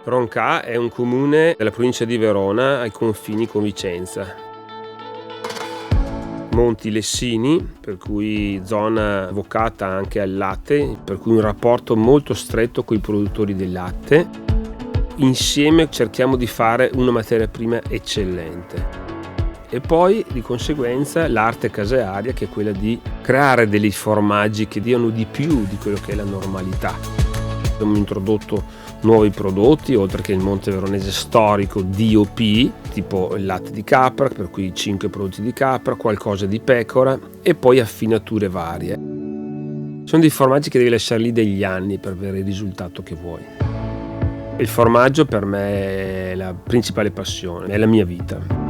Ronca è un comune della provincia di Verona ai confini con Vicenza. Monti Lessini, per cui zona vocata anche al latte, per cui un rapporto molto stretto con i produttori del latte. Insieme cerchiamo di fare una materia prima eccellente. E poi di conseguenza l'arte casearia, che è quella di creare dei formaggi che diano di più di quello che è la normalità. Abbiamo introdotto nuovi prodotti, oltre che il Monte Veronese storico DOP, tipo il latte di capra, per cui 5 prodotti di capra, qualcosa di pecora e poi affinature varie. Sono dei formaggi che devi lasciare lì degli anni per avere il risultato che vuoi. Il formaggio per me è la principale passione, è la mia vita.